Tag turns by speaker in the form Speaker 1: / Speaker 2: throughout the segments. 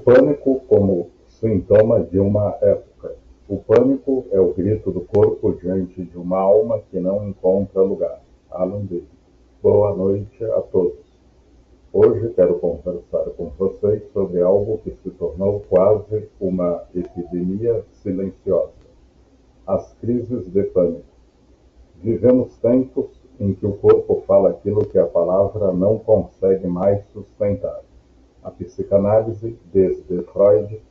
Speaker 1: pânico como sintoma de uma época. O pânico é o grito do corpo diante de uma alma que não encontra lugar. Alan Davis. Boa noite a todos. Hoje quero conversar com vocês sobre algo que se tornou quase uma epidemia silenciosa: as crises de pânico. Vivemos tempos em que o corpo fala aquilo que a palavra não consegue mais sustentar. A psicanálise, desde Freud,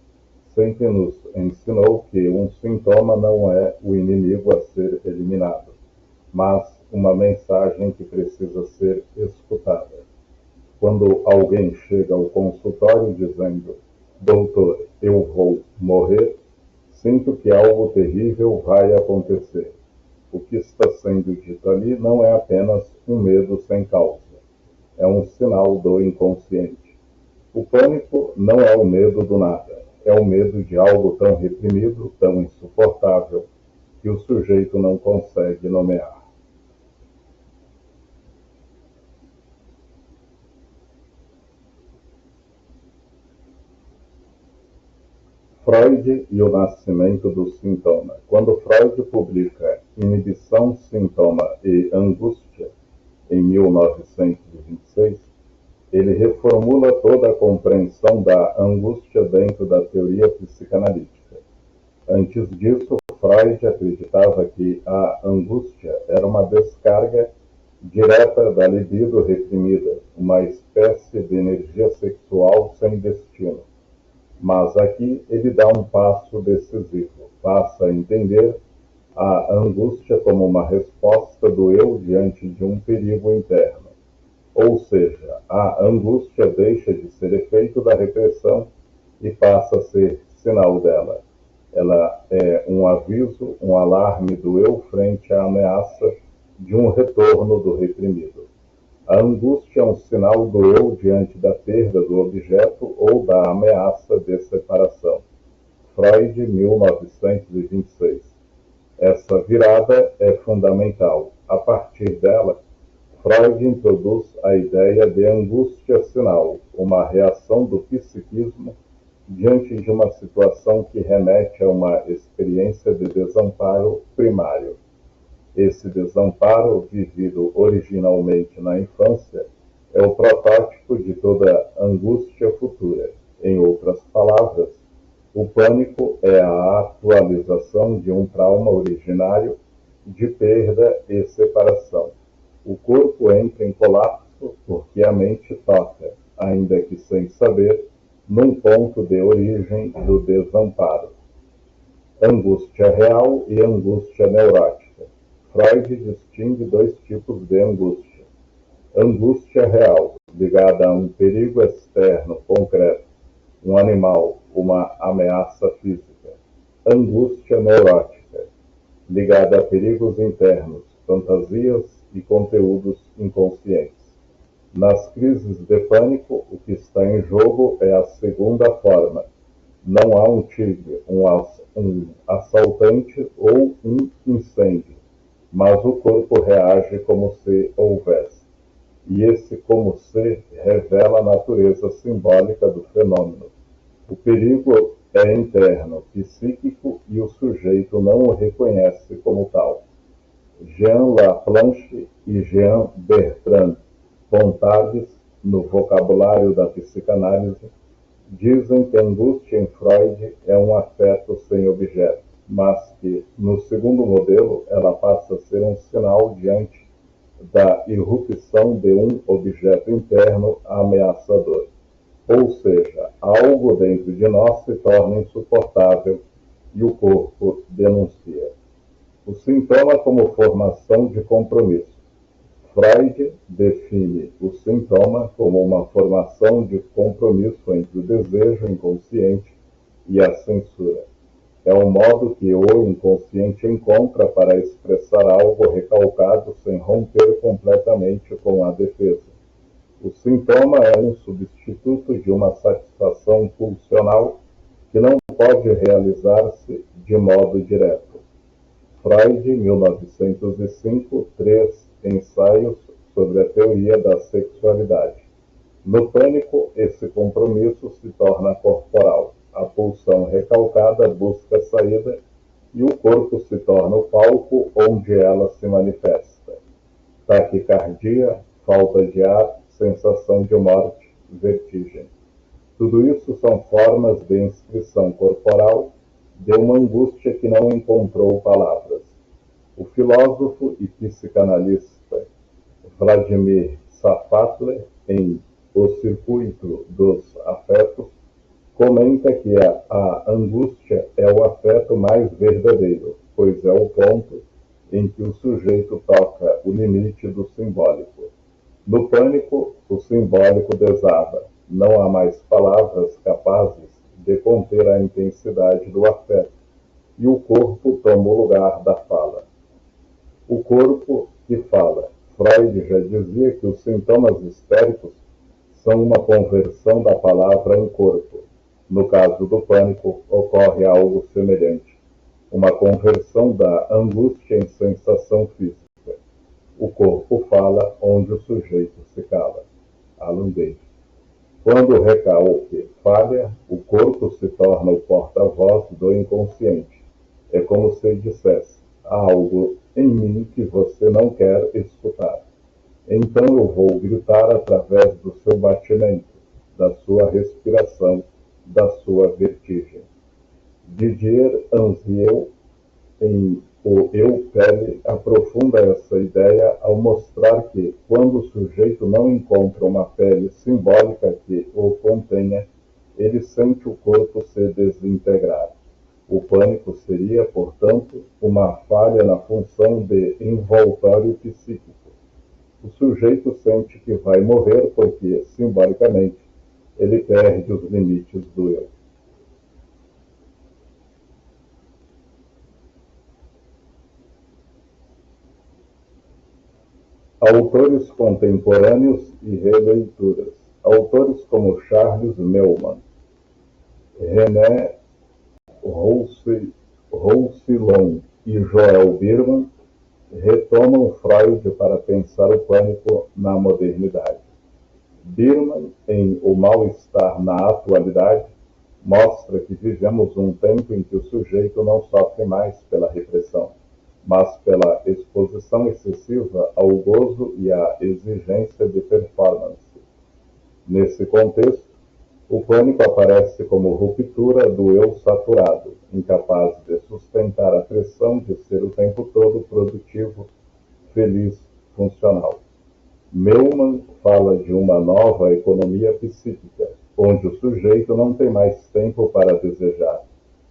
Speaker 1: sempre nos ensinou que um sintoma não é o inimigo a ser eliminado, mas uma mensagem que precisa ser escutada. Quando alguém chega ao consultório dizendo: "Doutor, eu vou morrer", sinto que algo terrível vai acontecer. O que está sendo dito ali não é apenas um medo sem causa. É um sinal do inconsciente. O pânico não é o medo do nada. É o medo de algo tão reprimido, tão insuportável, que o sujeito não consegue nomear. Freud e o nascimento do sintoma. Quando Freud publica Inibição, Sintoma e Angústia, em 1926, ele reformula toda a compreensão da angústia dentro da teoria psicanalítica. Antes disso, Freud acreditava que a angústia era uma descarga direta da libido reprimida, uma espécie de energia sexual sem destino. Mas aqui ele dá um passo decisivo, passa a entender a angústia como uma resposta do eu diante de um perigo interno. Ou seja, a angústia deixa de ser efeito da repressão e passa a ser sinal dela. Ela é um aviso, um alarme do eu frente à ameaça de um retorno do reprimido. A angústia é um sinal do eu diante da perda do objeto ou da ameaça de separação. Freud, 1926. Essa virada é fundamental. A partir dela, Freud introduz a ideia de angústia sinal, uma reação do psiquismo diante de uma situação que remete a uma experiência de desamparo primário. Esse desamparo, vivido originalmente na infância, é o protótipo de toda angústia futura. Em outras palavras, o pânico é a atualização de um trauma originário de perda e separação. O corpo entra em colapso porque a mente toca, ainda que sem saber, num ponto de origem do desamparo. Angústia real e angústia neurótica. Freud distingue dois tipos de angústia. Angústia real, ligada a um perigo externo concreto, um animal, uma ameaça física. Angústia neurótica, ligada a perigos internos, fantasias e conteúdos inconscientes. Nas crises de pânico, o que está em jogo é a segunda forma. Não há um tigre, um assaltante ou um incêndio, mas o corpo reage como se houvesse. E esse como se revela a natureza simbólica do fenômeno. O perigo é interno, psíquico, e o sujeito não o reconhece como tal. Jean Laplanche e Jean Bertrand Pontalles, no vocabulário da psicanálise, dizem que a angústia em Freud é um afeto sem objeto, mas que, no segundo modelo, ela passa a ser um sinal diante da irrupção de um objeto interno ameaçador. Ou seja, algo dentro de nós se torna insuportável e o corpo denuncia. O sintoma como formação de compromisso. Freud define o sintoma como uma formação de compromisso entre o desejo inconsciente e a censura. É o modo que o inconsciente encontra para expressar algo recalcado sem romper completamente com a defesa. O sintoma é um substituto de uma satisfação pulsional que não pode realizar-se de modo direto. Freud, 1905, 3 ensaios sobre a teoria da sexualidade. No pânico, esse compromisso se torna corporal. A pulsão recalcada busca saída e o corpo se torna o palco onde ela se manifesta. Taquicardia, falta de ar, sensação de morte, vertigem. Tudo isso são formas de inscrição corporal de uma angústia que não encontrou palavras. O filósofo e psicanalista Vladimir Safatler, em O Circuito dos Afetos, comenta que a angústia é o afeto mais verdadeiro, pois é o ponto em que o sujeito toca o limite do simbólico. No pânico, o simbólico desaba. Não há mais palavras capazes de conter a intensidade do afeto, e o corpo toma o lugar da fala. O corpo que fala. Freud já dizia que os sintomas histéricos são uma conversão da palavra em corpo. No caso do pânico, ocorre algo semelhante, uma conversão da angústia em sensação física. O corpo fala onde o sujeito se cala. Alan Davis. Quando o recalque falha, o corpo se torna o porta-voz do inconsciente. É como se dissesse: há algo em mim que você não quer escutar. Então eu vou gritar através do seu batimento, da sua respiração, da sua vertigem. Didier Anziel, em O Eu Pele, aprofunda essa ideia ao mostrar que, quando o sujeito não encontra uma pele simbólica que o contenha, ele sente o corpo se desintegrar. O pânico seria, portanto, uma falha na função de envoltório psíquico. O sujeito sente que vai morrer porque, simbolicamente, ele perde os limites do eu. Autores contemporâneos e releituras. Autores como Charles Neumann, René Roussillon e Joel Birman retomam Freud para pensar o pânico na modernidade. Birman, em O Mal-Estar na Atualidade, mostra que vivemos um tempo em que o sujeito não sofre mais pela repressão, mas pela exposição excessiva ao gozo e à exigência de performance. Nesse contexto, o pânico aparece como ruptura do eu saturado, incapaz de sustentar a pressão de ser o tempo todo produtivo, feliz, funcional. Neumann fala de uma nova economia psíquica, onde o sujeito não tem mais tempo para desejar,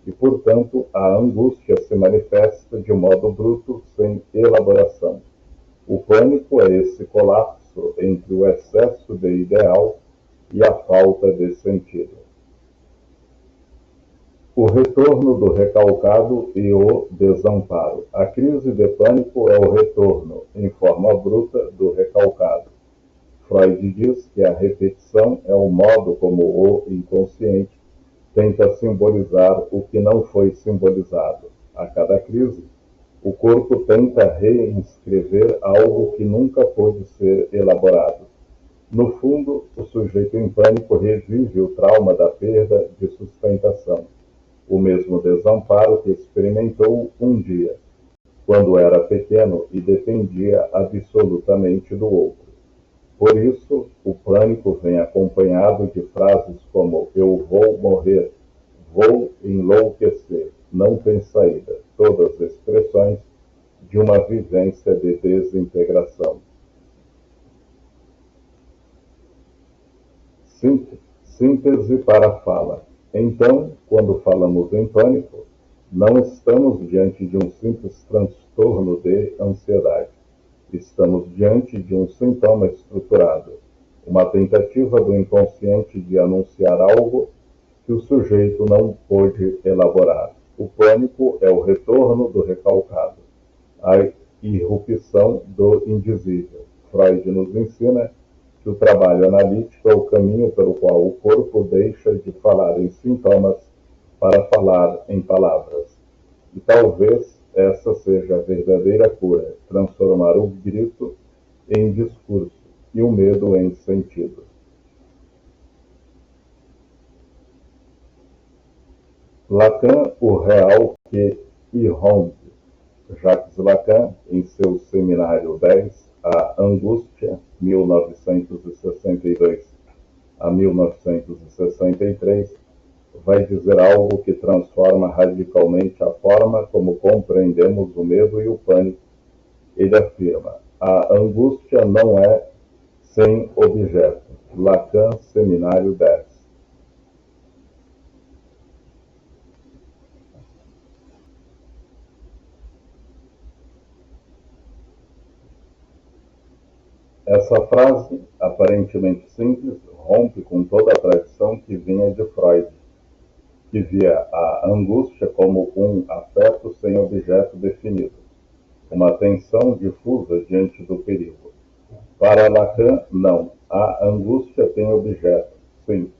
Speaker 1: e, portanto, a angústia se manifesta de modo bruto, sem elaboração. O pânico é esse colapso entre o excesso de ideal e a falta de sentido. O retorno do recalcado e o desamparo. A crise de pânico é o retorno, em forma bruta, do recalcado. Freud diz que a repetição é o modo como o inconsciente tenta simbolizar o que não foi simbolizado. A cada crise, o corpo tenta reinscrever algo que nunca pôde ser elaborado. No fundo, o sujeito em pânico revive o trauma da perda de sustentação, o mesmo desamparo que experimentou um dia, quando era pequeno e dependia absolutamente do outro. Por isso, o pânico vem acompanhado de frases como: eu vou morrer, vou enlouquecer, não tem saída, todas expressões de uma vivência de desintegração. Síntese para a fala. Então, quando falamos em pânico, não estamos diante de um simples transtorno de ansiedade. Estamos diante de um sintoma estruturado, uma tentativa do inconsciente de anunciar algo que o sujeito não pôde elaborar. O pânico é o retorno do recalcado, a irrupção do indizível. Freud nos ensina que o trabalho analítico é o caminho pelo qual o corpo deixa de falar em sintomas para falar em palavras. E talvez essa seja a verdadeira cura, transformar o grito em discurso e o medo em sentido. Lacan, o real que irrompe. Jacques Lacan, em seu seminário 10, A Angústia, 1962 a 1963, vai dizer algo que transforma radicalmente a forma como compreendemos o medo e o pânico. Ele afirma: a angústia não é sem objeto. Lacan, Seminário 10. Essa frase, aparentemente simples, rompe com toda a tradição que vinha de Freud, que via a angústia como um afeto sem objeto definido, uma tensão difusa diante do perigo. Para Lacan, não. A angústia tem objeto, sim,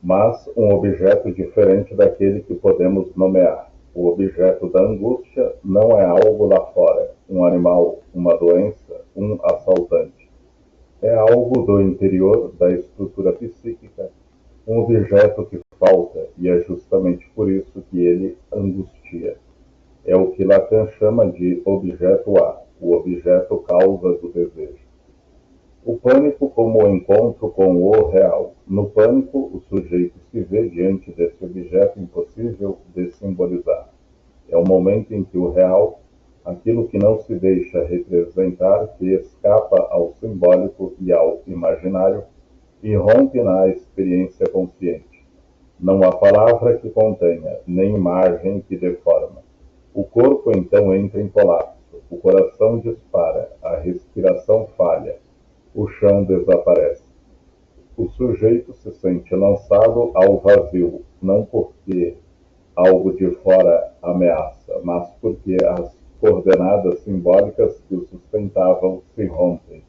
Speaker 1: mas um objeto diferente daquele que podemos nomear. O objeto da angústia não é algo lá fora, um animal, uma doença, um assaltante. É algo do interior da estrutura psíquica, um objeto que falta, e é justamente por isso que ele angustia. É o que Lacan chama de objeto A, o objeto causa do desejo. O pânico como o encontro com o real. No pânico, o sujeito se vê diante desse objeto impossível de simbolizar. É o momento em que o real, aquilo que não se deixa representar, que escapa ao simbólico e ao imaginário, irrompe na experiência consciente. Não há palavra que contenha, nem imagem que dê forma. O corpo então entra em colapso, o coração dispara, a respiração falha, o chão desaparece. O sujeito se sente lançado ao vazio, não porque algo de fora ameaça, mas porque as coordenadas simbólicas que o sustentavam se rompem.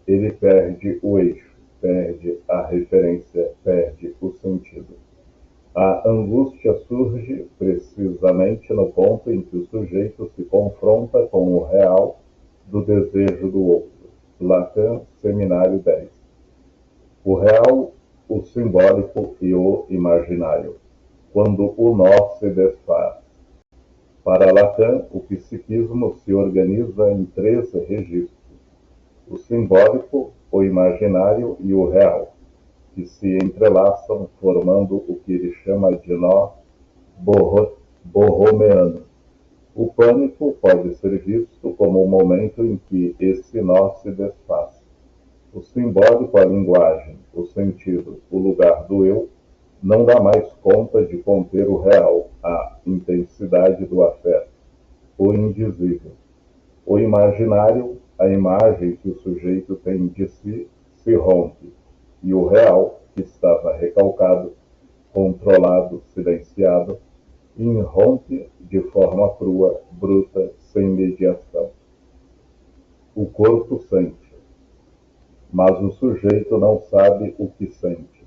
Speaker 1: Ele perde o eixo, perde a referência, perde o sentido. A angústia surge precisamente no ponto em que o sujeito se confronta com o real do desejo do outro. Lacan, Seminário 10. O real, o simbólico e o imaginário. Quando o nó se desfaz. Para Lacan, o psiquismo se organiza em 3 registros: o simbólico, o imaginário e o real, que se entrelaçam formando o que ele chama de nó borromeano. O pânico pode ser visto como o momento em que esse nó se desfaz. O simbólico, a linguagem, o sentido, o lugar do eu, não dá mais conta de conter o real, a intensidade do afeto, o indizível. O imaginário, a imagem que o sujeito tem de si, se rompe, e o real, que estava recalcado, controlado, silenciado, irrompe de forma crua, bruta, sem mediação. O corpo sente, mas o sujeito não sabe o que sente,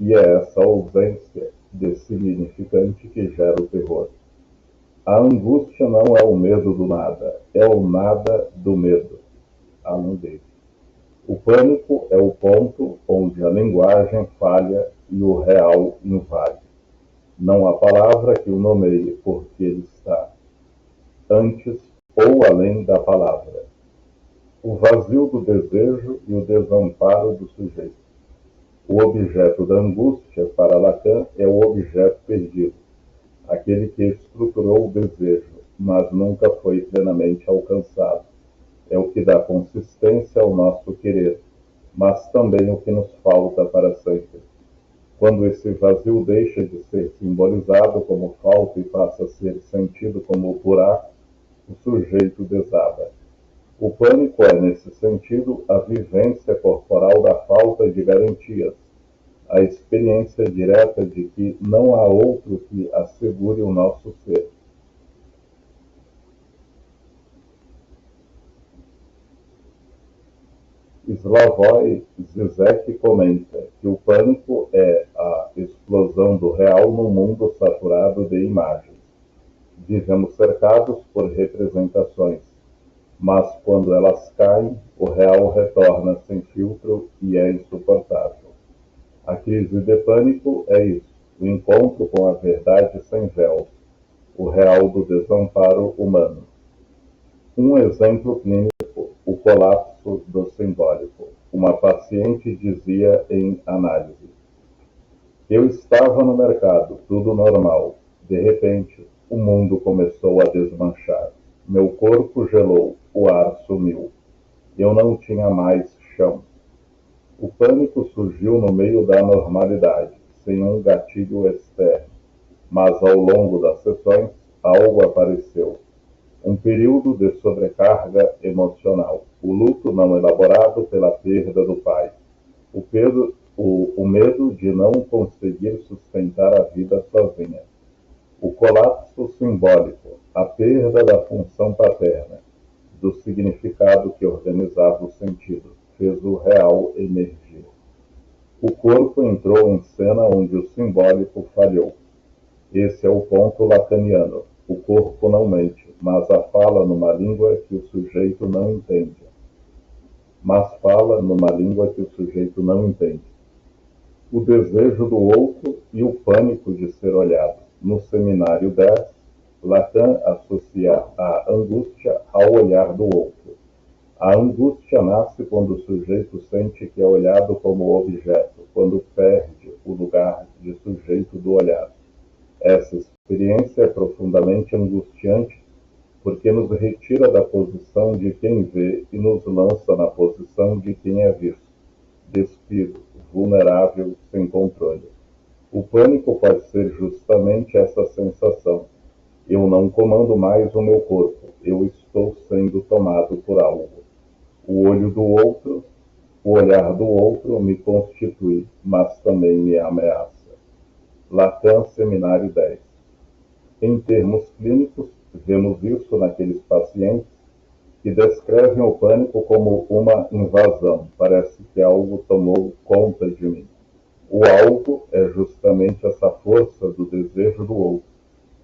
Speaker 1: e é essa ausência de significante que gera o terror. A angústia não é o medo do nada, é o nada do medo, além dele. O pânico é o ponto onde a linguagem falha e o real invade. Não há palavra que o nomeie, porque ele está antes ou além da palavra. O vazio do desejo e o desamparo do sujeito. O objeto da angústia, para Lacan, é o objeto perdido, aquele que estruturou o desejo, mas nunca foi plenamente alcançado. É o que dá consistência ao nosso querer, mas também o que nos falta para sempre. Quando esse vazio deixa de ser simbolizado como falta e passa a ser sentido como buraco, o sujeito desaba. O pânico é, nesse sentido, a vivência corporal da falta de garantias, a experiência direta de que não há outro que assegure o nosso ser. Slavoj Zizek comenta que o pânico é a explosão do real num mundo saturado de imagens. Vivemos cercados por representações, mas quando elas caem, o real retorna sem filtro e é insuportável. A crise de pânico é isso, o encontro com a verdade sem véus, o real do desamparo humano. Um exemplo clínico, o colapso do simbólico. Uma paciente dizia em análise: eu estava no mercado, tudo normal. De repente, o mundo começou a desmanchar. Meu corpo gelou, o ar sumiu. Eu não tinha mais chão. O pânico surgiu no meio da normalidade, sem um gatilho externo. Mas ao longo das sessões, algo apareceu. Um período de sobrecarga emocional. O luto não elaborado pela perda do pai. O medo de não conseguir sustentar a vida sozinha. O colapso simbólico. A perda da função paterna, do significado que organizava o sentido, fez o real emergir. O corpo entrou em cena onde o simbólico falhou. Esse é o ponto lacaniano. O corpo não mente, mas a fala numa língua que o sujeito não entende. O desejo do outro e o pânico de ser olhado. No seminário 10, Lacan associa a angústia ao olhar do outro. A angústia nasce quando o sujeito sente que é olhado como objeto, quando perde o lugar de sujeito do olhar. Essa experiência é profundamente angustiante porque nos retira da posição de quem vê e nos lança na posição de quem é visto, despido, vulnerável, sem controle. O pânico pode ser justamente essa sensação. Eu não comando mais o meu corpo, eu estou sendo tomado por algo. O olho do outro, o olhar do outro me constitui, mas também me ameaça. Lacan, Seminário 10. Em termos clínicos, vemos isso naqueles pacientes que descrevem o pânico como uma invasão. Parece que algo tomou conta de mim. O algo é justamente essa força do desejo do outro,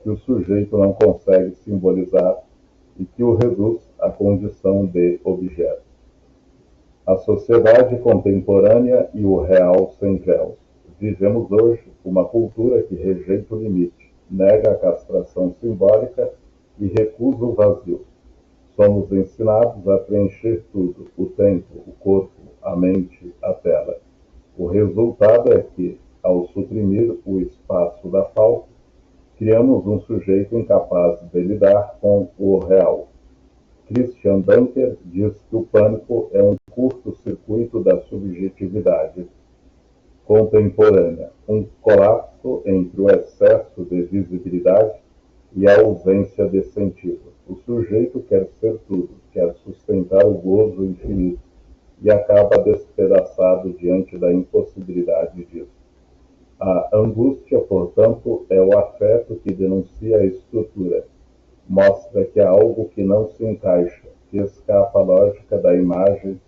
Speaker 1: que o sujeito não consegue simbolizar e que o reduz à condição de objeto. A sociedade contemporânea e o real sem véus. Vivemos hoje uma cultura que rejeita o limite, nega a castração simbólica e recusa o vazio. Somos ensinados a preencher tudo, o tempo, o corpo, a mente, a tela. O resultado é que, ao suprimir o espaço da falta, criamos um sujeito incapaz de lidar com o real. Christian Dunker diz que o pânico é um curto-circuito da subjetividade contemporânea, um colapso entre o excesso de visibilidade e a ausência de sentido. O sujeito quer ser tudo, quer sustentar o gozo infinito e acaba despedaçado diante da impossibilidade disso. A angústia, portanto, é o afeto que denuncia a estrutura, mostra que há algo que não se encaixa, que escapa à lógica da imagem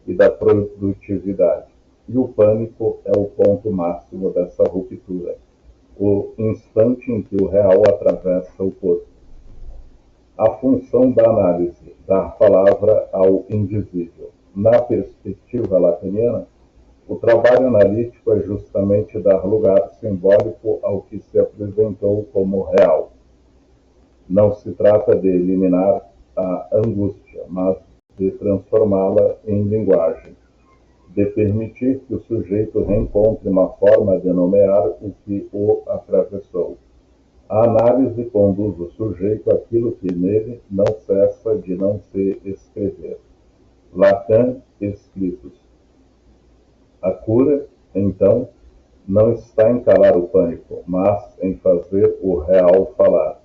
Speaker 1: e da produtividade. E o pânico é o ponto máximo dessa ruptura, o instante em que o real atravessa o corpo. A função da análise, dar palavra ao indizível. Na perspectiva lacaniana, o trabalho analítico é justamente dar lugar simbólico ao que se apresentou como real. Não se trata de eliminar a angústia, mas de transformá-la em linguagem, de permitir que o sujeito reencontre uma forma de nomear o que o atravessou. A análise conduz o sujeito àquilo que nele não cessa de não se escrever. Lacan, Escritos. A cura, então, não está em calar o pânico, mas em fazer o real falar.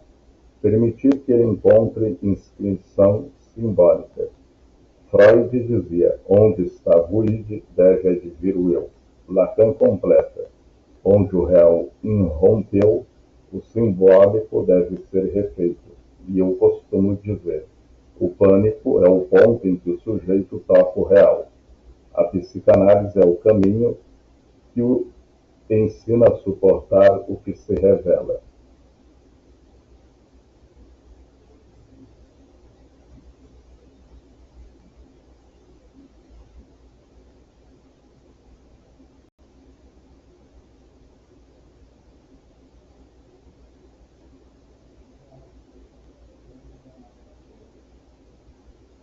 Speaker 1: Permitir que ele encontre inscrição simbólica. Freud dizia: onde estava o id, deve advir o eu. Lacan completa: onde o real irrompeu, o simbólico deve ser refeito. E eu costumo dizer: o pânico é o ponto em que o sujeito toca o real. A psicanálise é o caminho que o ensina a suportar o que se revela.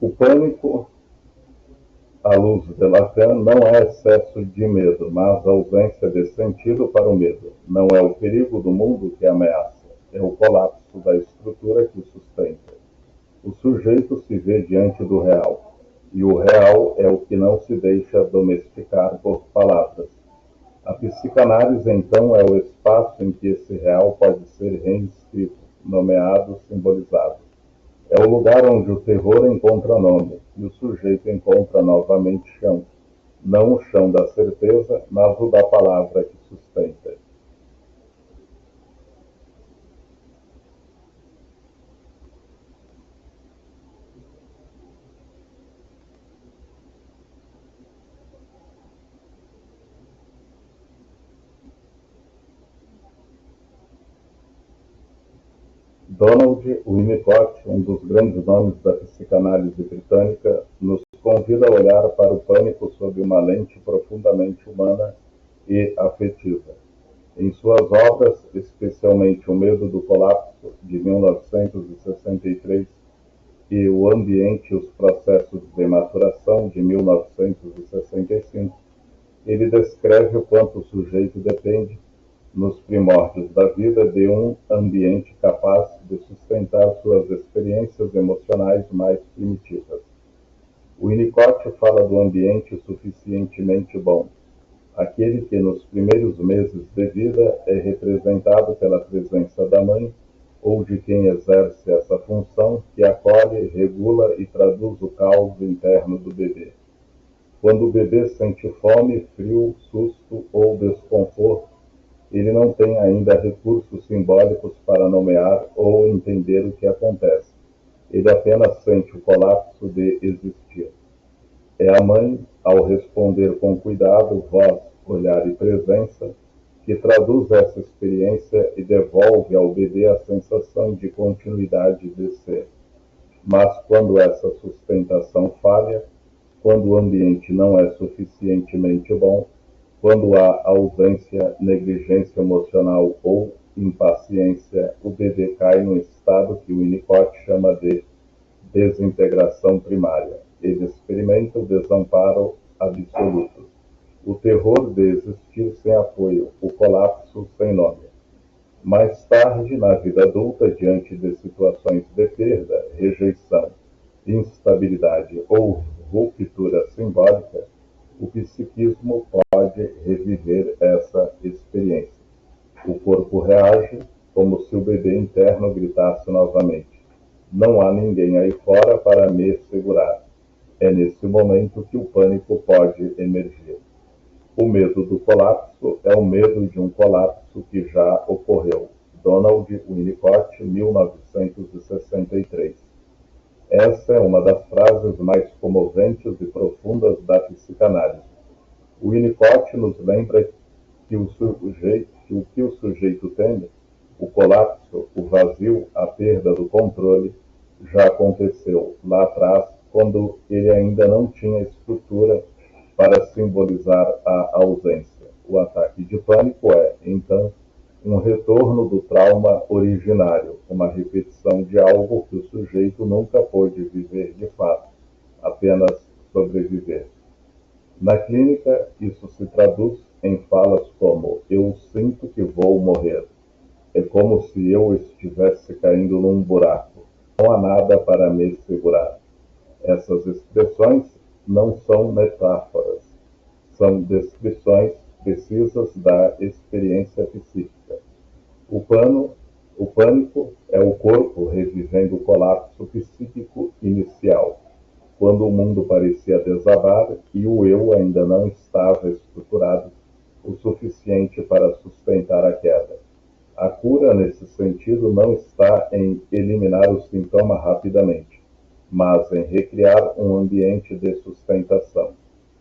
Speaker 1: O pânico, à luz de Lacan, não é excesso de medo, mas ausência de sentido para o medo. Não é o perigo do mundo que ameaça, é o colapso da estrutura que o sustenta. O sujeito se vê diante do real, e o real é o que não se deixa domesticar por palavras. A psicanálise, então, é o espaço em que esse real pode ser reescrito, nomeado, simbolizado. É o lugar onde o terror encontra nome e o sujeito encontra novamente chão. Não o chão da certeza, mas o da palavra que sustenta. Donald Winnicott, um dos grandes nomes da psicanálise britânica, nos convida a olhar para o pânico sob uma lente profundamente humana e afetiva. Em suas obras, especialmente O Medo do Colapso, de 1963, e O Ambiente e os Processos de Maturação, de 1965, ele descreve o quanto o sujeito depende, nos primórdios da vida, de um ambiente capaz de sustentar suas experiências emocionais mais primitivas. O Winnicott fala do ambiente suficientemente bom, aquele que nos primeiros meses de vida é representado pela presença da mãe ou de quem exerce essa função, que acolhe, regula e traduz o caos interno do bebê. Quando o bebê sente fome, frio, susto ou desconforto, ele não tem ainda recursos simbólicos para nomear ou entender o que acontece. Ele apenas sente o colapso de existir. É a mãe, ao responder com cuidado, voz, olhar e presença, que traduz essa experiência e devolve ao bebê a sensação de continuidade de ser. Mas quando essa sustentação falha, quando o ambiente não é suficientemente bom, quando há ausência, negligência emocional ou impaciência, o bebê cai num estado que o Winnicott chama de desintegração primária. Ele experimenta o desamparo absoluto, o terror de existir sem apoio, o colapso sem nome. Mais tarde, na vida adulta, diante de situações de perda, rejeição, instabilidade ou ruptura simbólica, o psiquismo pode reviver essa experiência. O corpo reage como se o bebê interno gritasse novamente: não há ninguém aí fora para me segurar. É nesse momento que o pânico pode emergir. O medo do colapso é o medo de um colapso que já ocorreu. Donald Winnicott, 1963. Essa é uma das frases mais comoventes e profundas da psicanálise. O Winnicott nos lembra que o que o sujeito teme, o colapso, o vazio, a perda do controle, já aconteceu lá atrás, quando ele ainda não tinha estrutura para simbolizar a ausência. O ataque de pânico é, então, um retorno do trauma originário, uma repetição de algo que o sujeito nunca pôde viver de fato, apenas sobreviver. Na clínica, isso se traduz em falas como: eu sinto que vou morrer. É como se eu estivesse caindo num buraco. Não há nada para me segurar. Essas expressões não são metáforas, são descrições precisas da experiência psíquica. O pânico é o corpo revivendo o colapso psíquico inicial, quando o mundo parecia desabar e o eu ainda não estava estruturado o suficiente para sustentar a queda. A cura, nesse sentido, não está em eliminar o sintoma rapidamente, mas em recriar um ambiente de sustentação,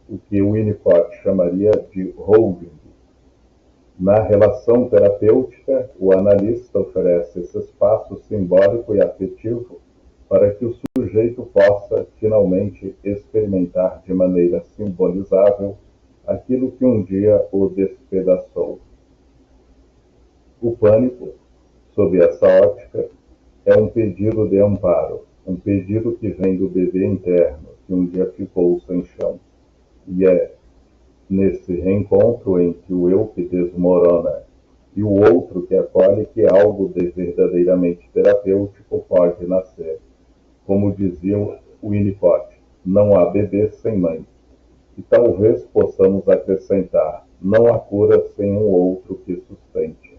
Speaker 1: o que Winnicott chamaria de holding. Na relação terapêutica, o analista oferece esse espaço simbólico e afetivo para que o sujeito possa finalmente experimentar de maneira simbolizável aquilo que um dia o despedaçou. O pânico, sob essa ótica, é um pedido de amparo, um pedido que vem do bebê interno, que um dia ficou sem chão. E é nesse reencontro em que o eu que desmorona e o outro que acolhe que algo de verdadeiramente terapêutico pode nascer. Como dizia o Winnicott, não há bebê sem mãe. E talvez possamos acrescentar, não há cura sem um outro que sustente.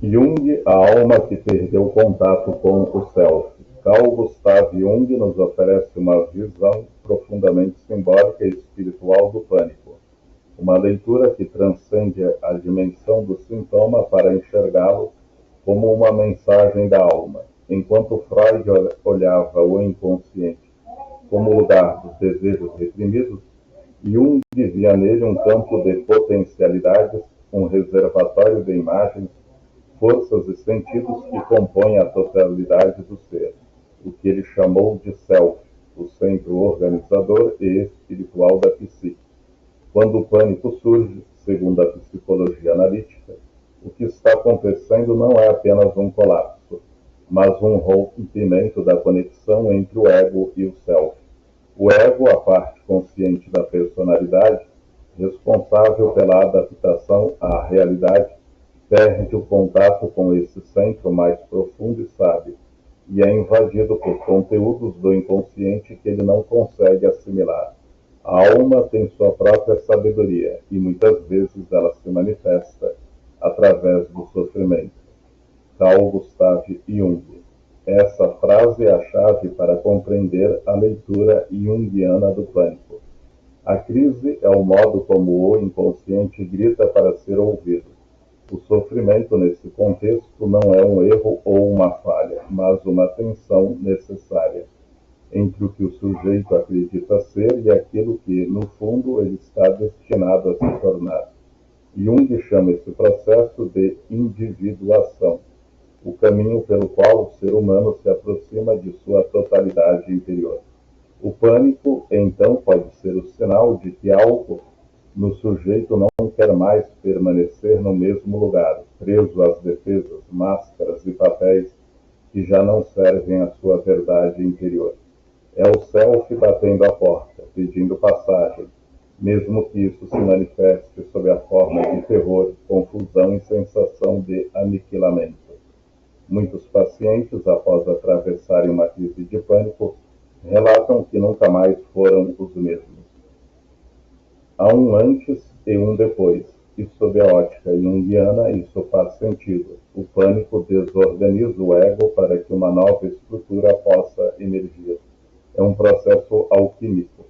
Speaker 1: Jung, a alma que perdeu contato com o self. Carl Gustav Jung nos oferece uma visão profundamente simbólica e espiritual do pânico. Uma leitura que transcende a dimensão do sintoma para enxergá-lo como uma mensagem da alma. Enquanto Freud olhava o inconsciente como lugar dos desejos reprimidos, Jung via nele um campo de potencialidades, um reservatório de imagens, forças e sentidos que compõem a totalidade do ser, o que ele chamou de self, o centro organizador e espiritual da psique. Quando o pânico surge, segundo a psicologia analítica, o que está acontecendo não é apenas um colapso, mas um rompimento da conexão entre o ego e o self. O ego, a parte consciente da personalidade, responsável pela adaptação à realidade, perde o contato com esse centro mais profundo e sábio, e é invadido por conteúdos do inconsciente que ele não consegue assimilar. A alma tem sua própria sabedoria, e muitas vezes ela se manifesta através do sofrimento. Carl Gustav Jung. Essa frase é a chave para compreender a leitura junguiana do pânico. A crise é o modo como o inconsciente grita para ser ouvido. O sofrimento nesse contexto não é um erro ou uma falha, mas uma tensão necessária entre o que o sujeito acredita ser e aquilo que, no fundo, ele está destinado a se tornar. Jung chama esse processo de individuação, o caminho pelo qual o ser humano se aproxima de sua totalidade interior. O pânico, então, pode ser o sinal de que algo no sujeito não quer mais permanecer no mesmo lugar, preso às defesas, máscaras e papéis que já não servem à sua verdade interior. É o self batendo a porta, pedindo passagem, mesmo que isso se manifeste sob a forma de terror, confusão e sensação de aniquilamento. Muitos pacientes, após atravessarem uma crise de pânico, relatam que nunca mais foram os mesmos. Há um antes e um depois, e sob a ótica junguiana isso faz sentido. O pânico desorganiza o ego para que uma nova estrutura possa emergir. É um processo alquímico.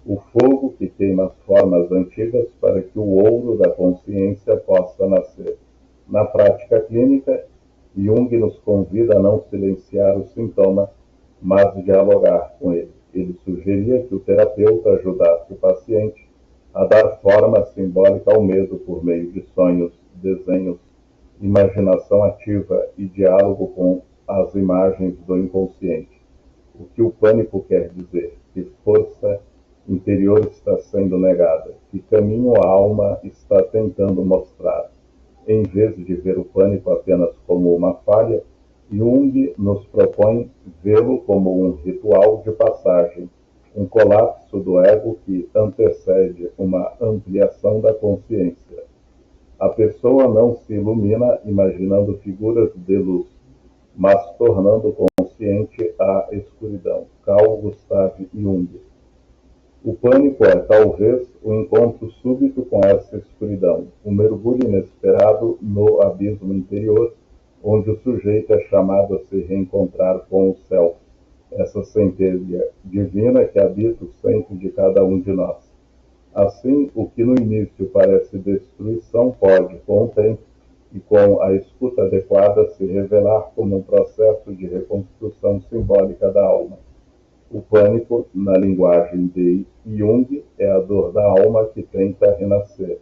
Speaker 1: O fogo que queima as formas antigas para que o ouro da consciência possa nascer. Na prática clínica, Jung nos convida a não silenciar o sintoma, mas dialogar com ele. Ele sugeria que o terapeuta ajudasse o paciente a dar forma simbólica ao medo por meio de sonhos, desenhos, imaginação ativa e diálogo com as imagens do inconsciente. O que o pânico quer dizer? Que força interior está sendo negada? Que caminho a alma está tentando mostrar? Em vez de ver o pânico apenas como uma falha, Jung nos propõe vê-lo como um ritual de passagem, um colapso do ego que antecede uma ampliação da consciência. A pessoa não se ilumina imaginando figuras de luz, mas tornando consciente a escuridão. Carl Gustav Jung. O pânico é, talvez, o encontro súbito com essa escuridão, um mergulho inesperado no abismo interior, onde o sujeito é chamado a se reencontrar com o self, essa centelha divina que habita o centro de cada um de nós. Assim, o que no início parece destruição pode, com o tempo e com a escuta adequada, se revelar como um processo de reconstrução simbólica da alma. O pânico, na linguagem de Jung, é a dor da alma que tenta renascer,